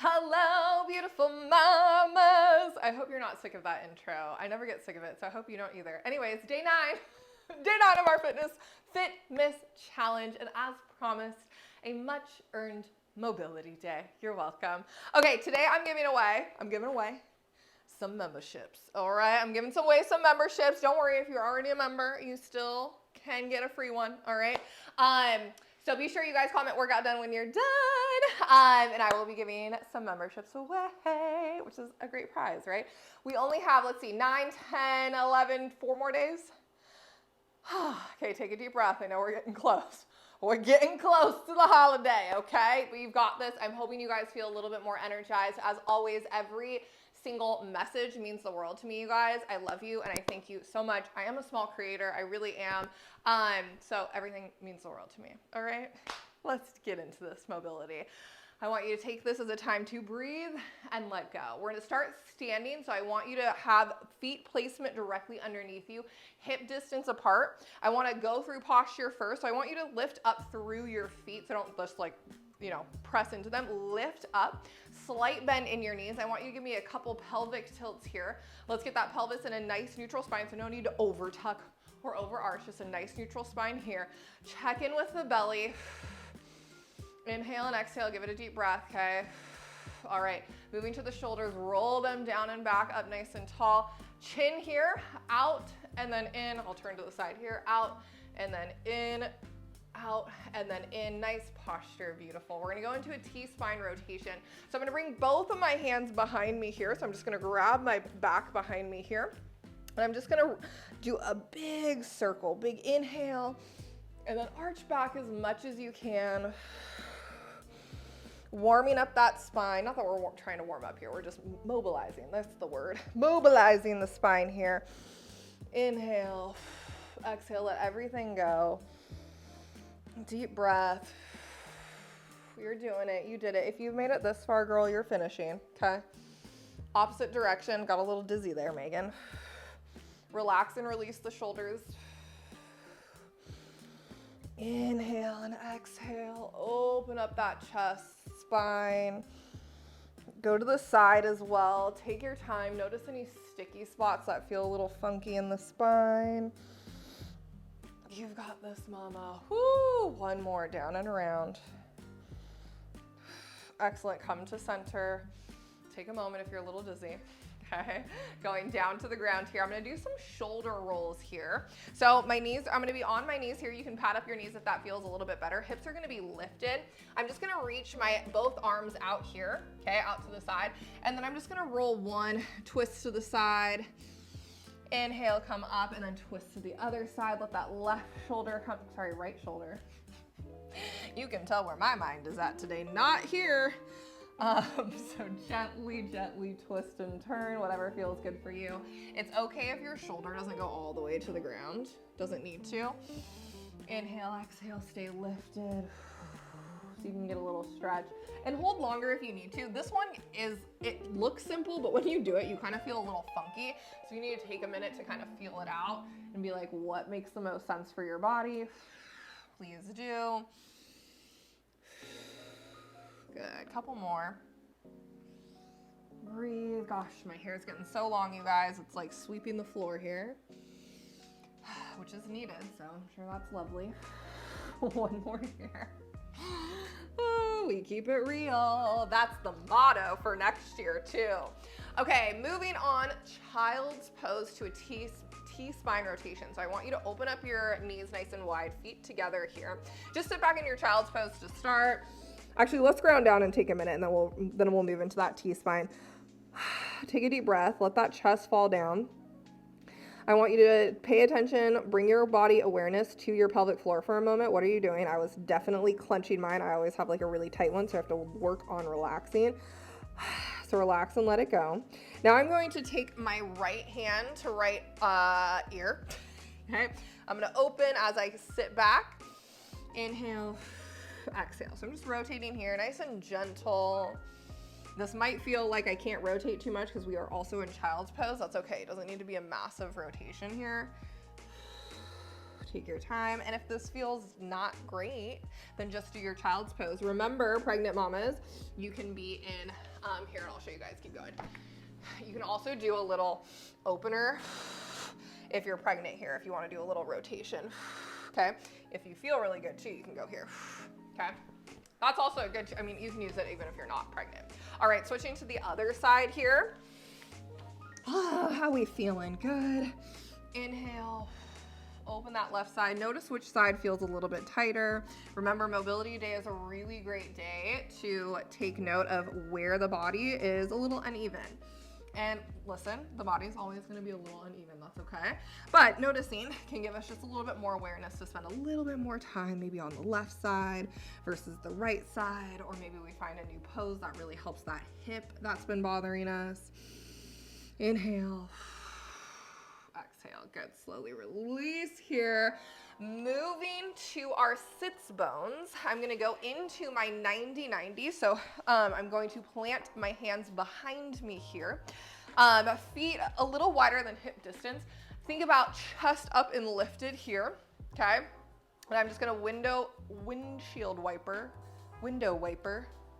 Hello, beautiful mamas. I hope you're not sick of that intro. I never get sick of it, so I hope you don't either. Anyways, day 9. Day 9 of our Fitmas challenge, and as promised, a much earned mobility day. You're welcome. Okay, today I'm giving away some memberships. All right, I'm giving away some memberships. Don't worry, if you're already a member, you still can get a free one. All right. So be sure you guys comment workout done when you're done. And I will be giving some memberships away, which is a great prize, right? We only have, let's see, 9, 10, 11, 4 more days. Okay, take a deep breath. I know we're getting close. We're getting close to the holiday, okay? But you've got this. I'm hoping you guys feel a little bit more energized. As always, every single message means the world to me, you guys. I love you and I thank you so much. I am a small creator. I really am. So everything means the world to me, all right? Let's get into this mobility. I want you to take this as a time to breathe and let go. We're gonna start standing, so I want you to have feet placement directly underneath you, hip distance apart. I wanna go through posture first, so I want you to lift up through your feet, so don't just press into them. Lift up, slight bend in your knees. I want you to give me a couple pelvic tilts here. Let's get that pelvis in a nice neutral spine, so no need to over tuck or over arch, just a nice neutral spine here. Check in with the belly. Inhale and exhale, give it a deep breath, okay? All right, moving to the shoulders, roll them down and back up nice and tall. Chin here, out and then in. I'll turn to the side here, out and then in, out and then in. Nice posture, beautiful. We're gonna go into a T-spine rotation. So I'm gonna bring both of my hands behind me here. So I'm just gonna grab my back behind me here. And I'm just gonna do a big circle, big inhale, and then arch back as much as you can. Warming up that spine. Not that we're trying to warm up here, we're just mobilizing, that's the word. Mobilizing the spine here. Inhale, exhale, let everything go. Deep breath. You're doing it, you did it. If you've made it this far, girl, you're finishing, okay? Opposite direction, got a little dizzy there, Megan. Relax and release the shoulders. Inhale and exhale, open up that chest, spine. Go to the side as well. Take your time. Notice any sticky spots that feel a little funky in the spine. You've got this, mama. Woo! One more, down and around. Excellent, come to center. Take a moment if you're a little dizzy. Okay, going down to the ground here. I'm gonna do some shoulder rolls here. So my knees, I'm gonna be on my knees here. You can pat up your knees if that feels a little bit better. Hips are gonna be lifted. I'm just gonna reach my both arms out here, okay, out to the side. And then I'm just gonna roll one, twist to the side. Inhale, come up, and then twist to the other side. Let that left shoulder come, sorry, right shoulder. You can tell where my mind is at today, not here. So gently twist and turn, whatever feels good for you. It's okay if your shoulder doesn't go all the way to the ground, doesn't need to. Inhale, exhale, stay lifted. So you can get a little stretch and hold longer if you need to. This one it looks simple, but when you do it, you kind of feel a little funky. So you need to take a minute to kind of feel it out and be like, what makes the most sense for your body? Please do. Good, couple more. Breathe. Gosh, my hair is getting so long, you guys. It's like sweeping the floor here, which is needed, so I'm sure that's lovely. One more here. Oh, we keep it real. That's the motto for next year too. Okay, moving on, child's pose to a T-spine rotation. So I want you to open up your knees nice and wide, feet together here. Just sit back in your child's pose to start. Actually, let's ground down and take a minute, and then we'll move into that T-spine. Take a deep breath. Let that chest fall down. I want you to pay attention. Bring your body awareness to your pelvic floor for a moment. What are you doing? I was definitely clenching mine. I always have like a really tight one, so I have to work on relaxing. So relax and let it go. Now I'm going to take my right hand to right ear. Okay. I'm going to open as I sit back. Inhale. Exhale. So I'm just rotating here, nice and gentle. This might feel like I can't rotate too much because we are also in child's pose. That's okay. It doesn't need to be a massive rotation here. Take your time. And if this feels not great, then just do your child's pose. Remember, pregnant mamas, you can be in, here, and I'll show you guys, keep going. You can also do a little opener if you're pregnant here, if you want to do a little rotation, okay? If you feel really good too, you can go here, okay? That's also good, I mean, you can use it even if you're not pregnant. All right, switching to the other side here. Oh, how we feeling? Good. Inhale, open that left side. Notice which side feels a little bit tighter. Remember, mobility day is a really great day to take note of where the body is a little uneven. And listen, the body is always going to be a little uneven, that's okay. But noticing can give us just a little bit more awareness to spend a little bit more time maybe on the left side versus the right side, or maybe we find a new pose that really helps that hip that's been bothering us. Inhale, exhale, good. Slowly release here. Moving to our sits bones, I'm going to go into my 90-90. So I'm going to plant my hands behind me here. Feet a little wider than hip distance. Think about chest up and lifted here, okay? And I'm just going to window wiper,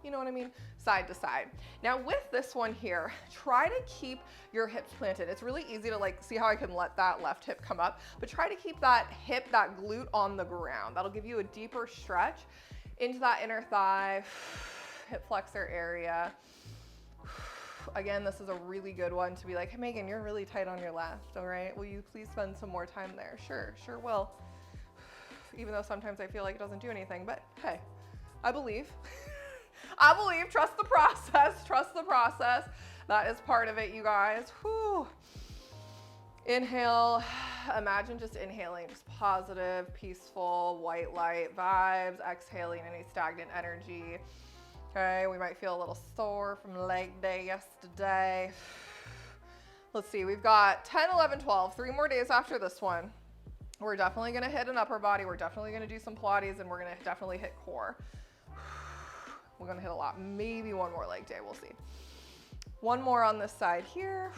you know what I mean? Side to side. Now with this one here, try to keep your hips planted. It's really easy to like, see how I can let that left hip come up, but try to keep that hip, that glute on the ground. That'll give you a deeper stretch into that inner thigh, hip flexor area. Again, this is a really good one to be like, hey Megan, you're really tight on your left, all right? Will you please spend some more time there? Sure will. Even though sometimes I feel like it doesn't do anything, but hey, I believe. I believe, trust the process. That is part of it, you guys. Whew. Inhale, imagine just inhaling, just positive, peaceful, white light vibes, exhaling any stagnant energy. Okay, we might feel a little sore from leg day yesterday. Let's see, we've got 10, 11, 12, 3 more days after this one. We're definitely gonna hit an upper body, we're definitely gonna do some Pilates, and we're gonna definitely hit core. We're gonna hit a lot, maybe one more leg day, we'll see. One more on this side here.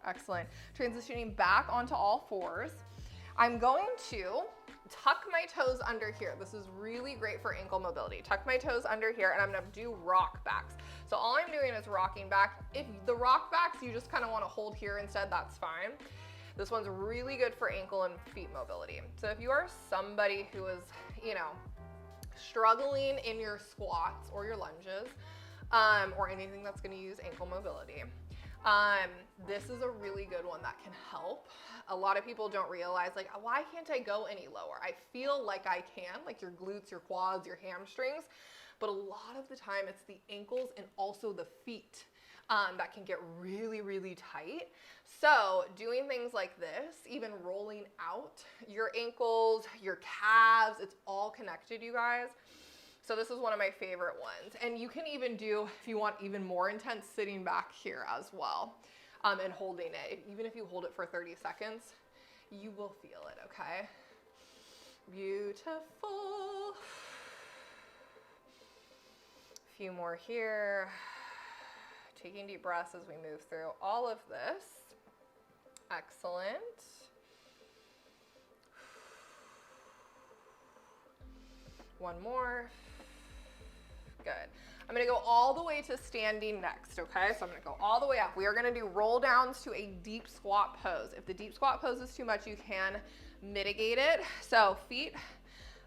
Excellent. Transitioning back onto all fours. I'm going to tuck my toes under here. This is really great for ankle mobility. Tuck my toes under here, and I'm gonna do rock backs. So all I'm doing is rocking back. If the rock backs you just kind of want to hold here instead, that's fine. This one's really good for ankle and feet mobility. So if you are somebody who is, you know, struggling in your squats or your lunges, or anything that's going to use ankle mobility, this is a really good one that can help. A lot of people don't realize, like, why can't I go any lower? I feel like I can, like your glutes, your quads, your hamstrings, but a lot of the time it's the ankles and also the feet that can get really, really tight. So doing things like this, even rolling out your ankles, your calves, it's all connected, you guys. So this is one of my favorite ones. And you can even do, if you want even more intense, sitting back here as well, and holding it. Even if you hold it for 30 seconds, you will feel it, okay? Beautiful. A few more here. Taking deep breaths as we move through all of this. Excellent. One more. Good. I'm gonna go all the way to standing next, okay? So I'm gonna go all the way up. We are gonna do roll downs to a deep squat pose. If the deep squat pose is too much, you can mitigate it. So feet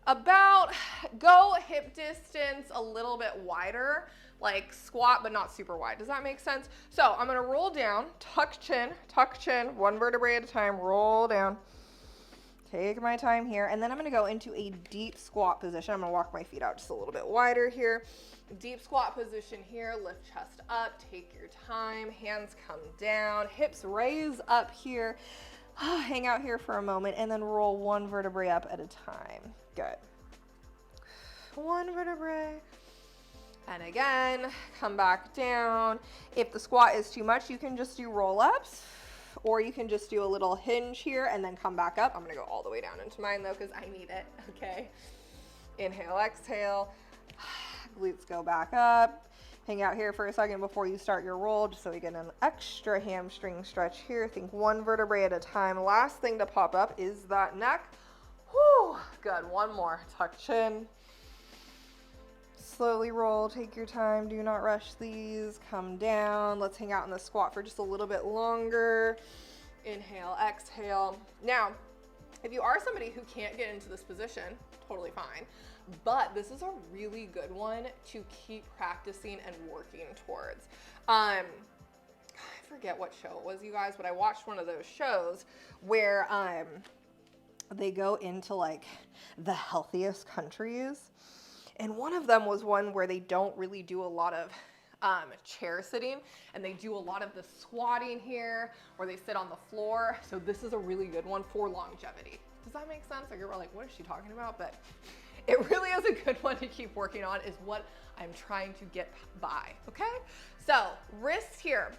about, go hip distance a little bit wider, like squat, but not super wide. Does that make sense? So I'm gonna roll down, tuck chin, one vertebrae at a time, roll down. Take my time here, and then I'm gonna go into a deep squat position. I'm gonna walk my feet out just a little bit wider here. Deep squat position here, lift chest up, take your time, hands come down, hips raise up here. Hang out here for a moment, and then roll one vertebrae up at a time. Good. One vertebrae. And again, come back down. If the squat is too much, you can just do roll-ups, or you can just do a little hinge here and then come back up. I'm gonna go all the way down into mine though, because I need it, okay? Inhale, exhale. Glutes go back up. Hang out here for a second before you start your roll, just so we get an extra hamstring stretch here. Think one vertebrae at a time. Last thing to pop up is that neck. Whew, good, one more. Tuck chin. Slowly roll, take your time, do not rush these. Come down, let's hang out in the squat for just a little bit longer. Inhale, exhale. Now, if you are somebody who can't get into this position, totally fine, but this is a really good one to keep practicing and working towards. I forget what show it was, you guys, but I watched one of those shows where they go into like the healthiest countries. And one of them was one where they don't really do a lot of chair sitting, and they do a lot of the squatting here, or they sit on the floor. So this is a really good one for longevity. Does that make sense? Like, you're like, what is she talking about? But it really is a good one to keep working on, is what I'm trying to get by, okay? So wrists here,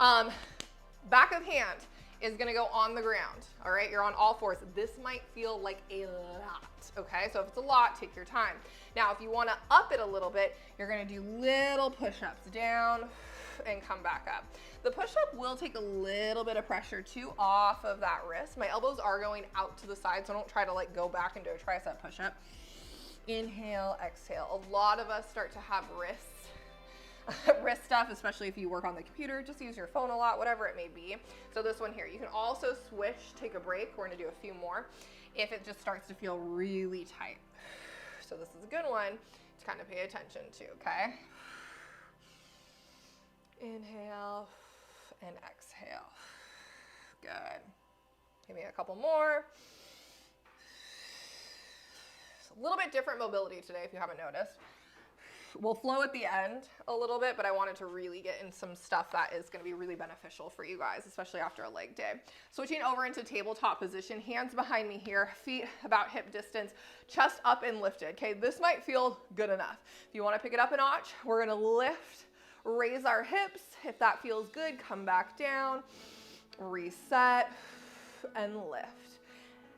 back of hand is gonna go on the ground, all right? You're on all fours. This might feel like a lot, okay? So if it's a lot, take your time. Now, if you wanna up it a little bit, you're gonna do little push-ups down and come back up. The push-up will take a little bit of pressure too off of that wrist. My elbows are going out to the side, so don't try to like go back and do a tricep push-up. Inhale, exhale. A lot of us start to have wrist stuff, especially if you work on the computer. Just use your phone a lot, whatever it may be. So this one here, you can also switch, take a break. We're gonna do a few more if it just starts to feel really tight. So this is a good one to kind of pay attention to, okay? Inhale and exhale. Good. Give me a couple more. It's a little bit different mobility today if you haven't noticed. We'll flow at the end a little bit, but I wanted to really get in some stuff that is gonna be really beneficial for you guys, especially after a leg day. Switching over into tabletop position, hands behind me here, feet about hip distance, chest up and lifted, okay? This might feel good enough. If you wanna pick it up a notch, we're gonna lift, raise our hips. If that feels good, come back down, reset, and lift.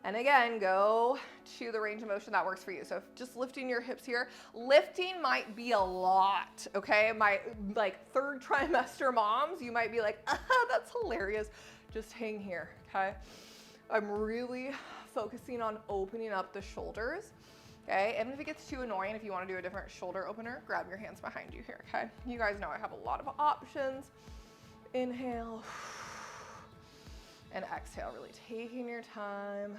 And again, go to the range of motion that works for you. So just lifting your hips here. Lifting might be a lot, okay? My like third trimester moms, you might be like, that's hilarious. Just hang here, okay? I'm really focusing on opening up the shoulders, okay? And if it gets too annoying, if you wanna do a different shoulder opener, grab your hands behind you here, okay? You guys know I have a lot of options. Inhale. And exhale, really taking your time.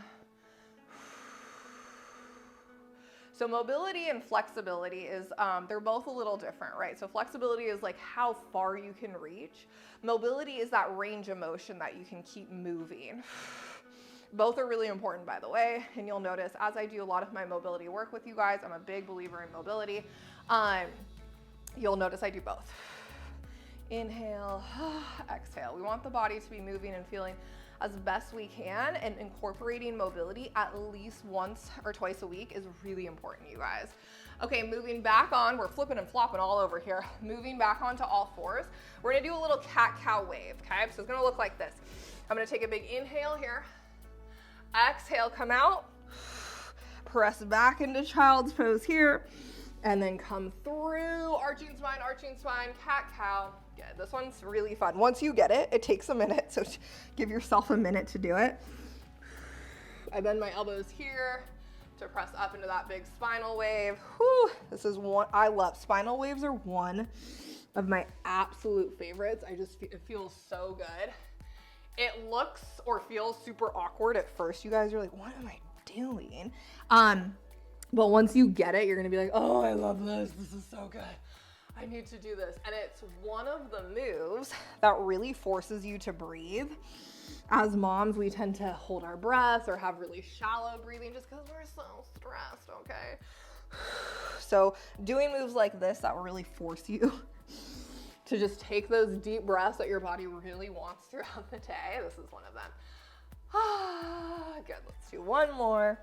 So mobility and flexibility is, they're both a little different, right? So flexibility is like how far you can reach. Mobility is that range of motion that you can keep moving. Both are really important, by the way, and you'll notice as I do a lot of my mobility work with you guys, I'm a big believer in mobility. You'll notice I do both. Inhale, exhale. We want the body to be moving and feeling as best we can, and incorporating mobility at least once or twice a week is really important, you guys. Okay, moving back on, we're flipping and flopping all over here. Moving back onto all fours. We're gonna do a little cat-cow wave, okay? So it's gonna look like this. I'm gonna take a big inhale here. Exhale, come out. Press back into child's pose here. And then come through, arching spine, cat-cow. Good, this one's really fun. Once you get it, it takes a minute, so give yourself a minute to do it. I bend my elbows here to press up into that big spinal wave. Whew, this is one, I love, spinal waves are one of my absolute favorites. It feels so good. It looks or feels super awkward at first. You guys are like, what am I doing? But once you get it, you're gonna be like, oh, I love this. This is so good. I need to do this. And it's one of the moves that really forces you to breathe. As moms, we tend to hold our breath or have really shallow breathing just because we're so stressed, okay? So doing moves like this that will really force you to just take those deep breaths that your body really wants throughout the day. This is one of them. Good, let's do one more.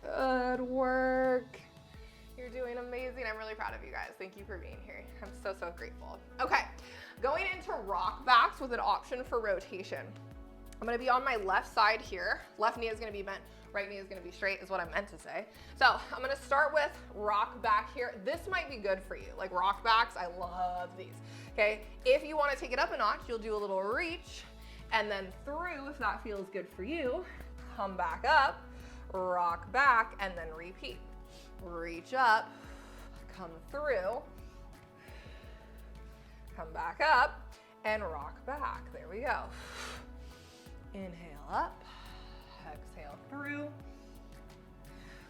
Good work. You're doing amazing. I'm really proud of you guys. Thank you for being here. I'm so, so grateful. Okay, going into rock backs with an option for rotation. I'm gonna be on my left side here. Left knee is gonna be bent. Right knee is gonna be straight is what I meant to say. So I'm gonna start with rock back here. This might be good for you. Like rock backs, I love these, okay? If you wanna take it up a notch, you'll do a little reach and then through, if that feels good for you. Come back up, rock back, and then repeat. Reach up, come through, come back up, and rock back. There we go. Inhale up, exhale through.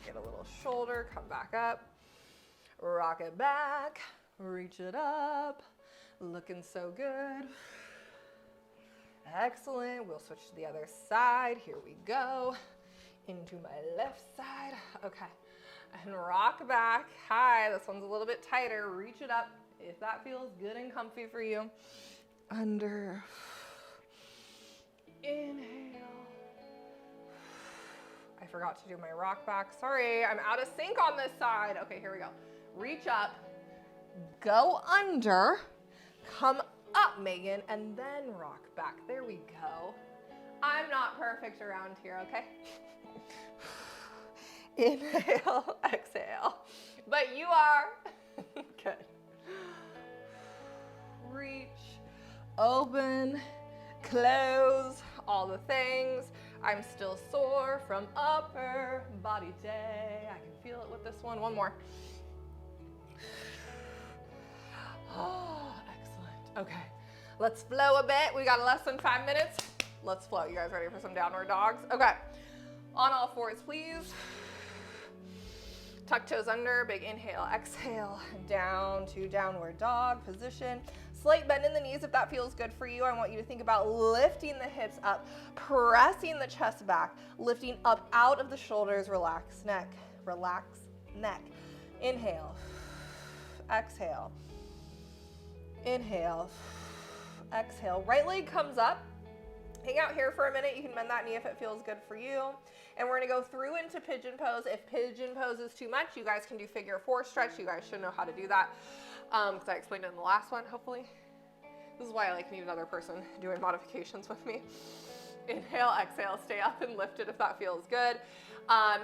Get a little shoulder, come back up, rock it back, reach it up. Looking so good. Excellent. We'll switch to the other side. Here we go. Into my left side. Okay. And rock back. Hi. This one's a little bit tighter. Reach it up if that feels good and comfy for you. Under. Inhale. I forgot to do my rock back. Sorry. I'm out of sync on this side. Okay, here we go. Reach up. Go under. Come up, Megan, and then rock back. There we go. I'm not perfect around here, okay? Inhale, exhale. But you are. Good. Reach, open, close, all the things. I'm still sore from upper body day. I can feel it with this one. One more. Oh, excellent. Okay, let's flow a bit. We got less than 5 minutes. Let's flow. You guys ready for some downward dogs? Okay, on all fours, please. Tuck toes under, big inhale, exhale, down to downward dog position. Slight bend in the knees if that feels good for you. I want you to think about lifting the hips up, pressing the chest back, lifting up out of the shoulders, relax neck, relax neck. Inhale, exhale. Inhale, exhale. Right leg comes up. Hang out here for a minute. You can bend that knee if it feels good for you. And we're gonna go through into pigeon pose. If pigeon pose is too much, you guys can do figure four stretch. You guys should know how to do that because I explained it in the last one, hopefully. This is why I need another person doing modifications with me. Inhale, exhale, stay up and lifted if that feels good.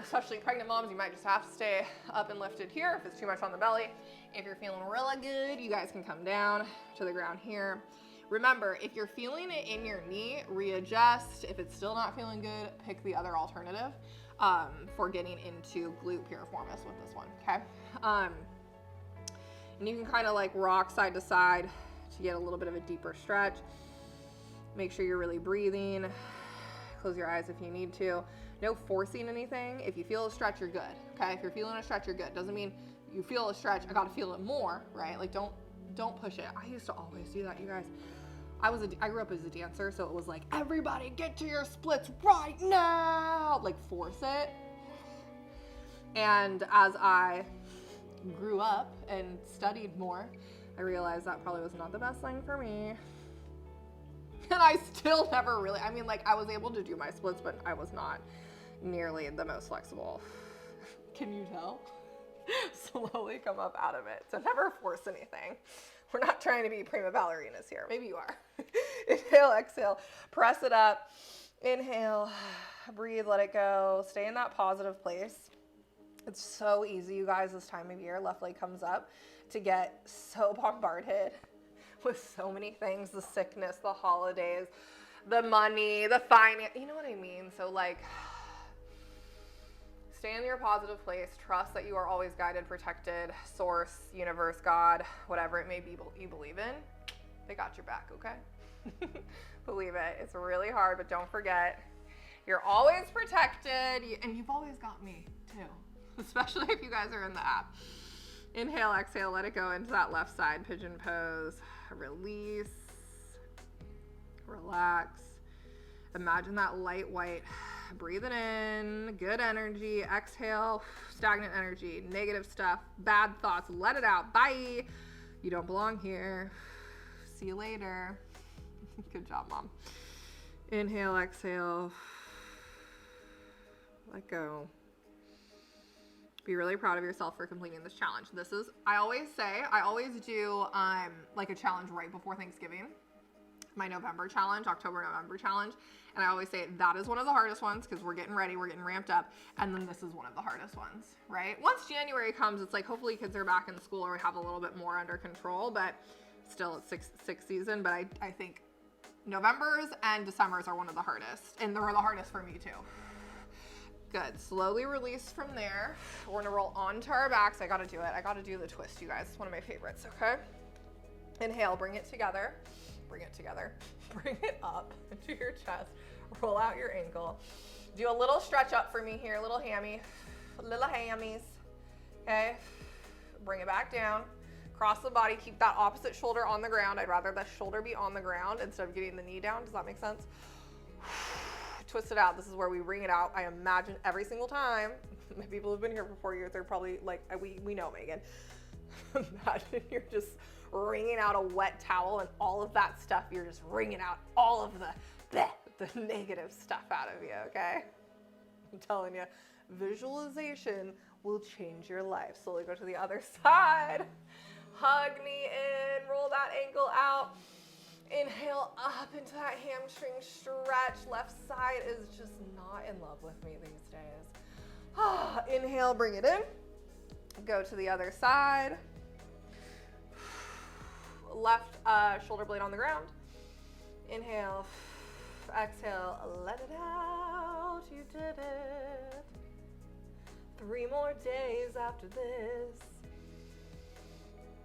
Especially pregnant moms, you might just have to stay up and lifted here if it's too much on the belly. If you're feeling really good, you guys can come down to the ground here. Remember, if you're feeling it in your knee, readjust. If it's still not feeling good, pick the other alternative for getting into glute piriformis with this one, okay? And you can kind of like rock side to side to get a little bit of a deeper stretch. Make sure you're really breathing. Close your eyes if you need to. No forcing anything. If you feel a stretch, you're good, okay? If you're feeling a stretch, you're good. Doesn't mean you feel a stretch, I gotta feel it more, right? Like don't push it. I used to always do that, you guys. I grew up as a dancer, so it was like, everybody get to your splits right now, like force it. And as I grew up and studied more, I realized that probably was not the best thing for me. And I still never really, I was able to do my splits, but I was not nearly the most flexible. Can you tell? Slowly come up out of it. So never force anything. We're not trying to be prima ballerinas here. Maybe you are. Inhale, exhale, press it up. Inhale, breathe, let it go. Stay in that positive place. It's so easy, you guys, this time of year, left leg comes up, to get so bombarded with so many things, the sickness, the holidays, the money, the finance, you know what I mean? So stay in your positive place. Trust that you are always guided, protected, source, universe, God, whatever it may be you believe in. They got your back, okay? Believe it. It's really hard, but don't forget, you're always protected, and you've always got me too, especially if you guys are in the app. Inhale, exhale, let it go into that left side, pigeon pose. Release, relax. Imagine that light white. Breathe it in, good energy. Exhale, stagnant energy, negative stuff, bad thoughts. Let it out. Bye. You don't belong here. See you later. Good job, Mom. Inhale, exhale. Let go. Be really proud of yourself for completing this challenge. I always do like a challenge right before Thanksgiving. my November challenge, October-November challenge. And I always say that is one of the hardest ones because we're getting ready, we're getting ramped up. And then this is one of the hardest ones, right? Once January comes, it's like hopefully kids are back in school or we have a little bit more under control, but still it's sixth season. But I think Novembers and Decembers are one of the hardest, and they're the hardest for me too. Good. Slowly release from there. We're gonna roll onto our backs. I gotta do it. I gotta do the twist, you guys. It's one of my favorites, okay? Inhale, bring it together. Bring it together. Bring it up into your chest. Roll out your ankle. Do a little stretch up for me here, little hammies. Okay? Bring it back down. Cross the body. Keep that opposite shoulder on the ground. I'd rather the shoulder be on the ground instead of getting the knee down. Does that make sense? Twist it out. This is where we wring it out. I imagine every single time. My people who've been here for 4 years, they're probably like, we know, Megan. Imagine you're just wringing out a wet towel and all of that stuff, you're just wringing out all of the negative stuff out of you, okay? I'm telling you, visualization will change your life. Slowly go to the other side. Hug knee in, roll that ankle out. Inhale up into that hamstring stretch. Left side is just not in love with me these days. Inhale, bring it in. Go to the other side. Left shoulder blade on the ground. Inhale, exhale, let it out. You did it. 3 more days after this.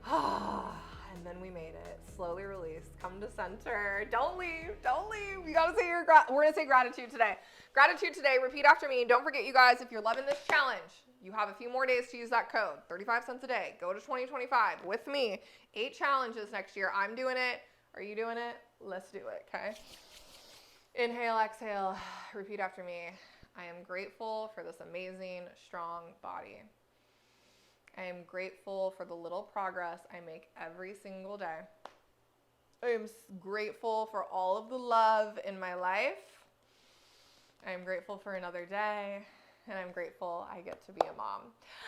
And then we made it. Slowly release. Come to center. Don't leave. Don't leave. You gotta say we're gonna say gratitude today. Gratitude today. Repeat after me. Don't forget, you guys, if you're loving this challenge, you have a few more days to use that code. 35 cents a day. Go to 2025 with me. 8 challenges next year. I'm doing it. Are you doing it? Let's do it, okay? Inhale, exhale. Repeat after me. I am grateful for this amazing, strong body. I am grateful for the little progress I make every single day. I am grateful for all of the love in my life. I am grateful for another day, and I'm grateful I get to be a mom.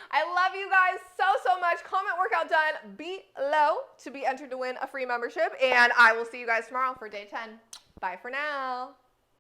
I love you guys so much. Comment workout done below to be entered to win a free membership, and I will see you guys tomorrow for day 10. Bye for now.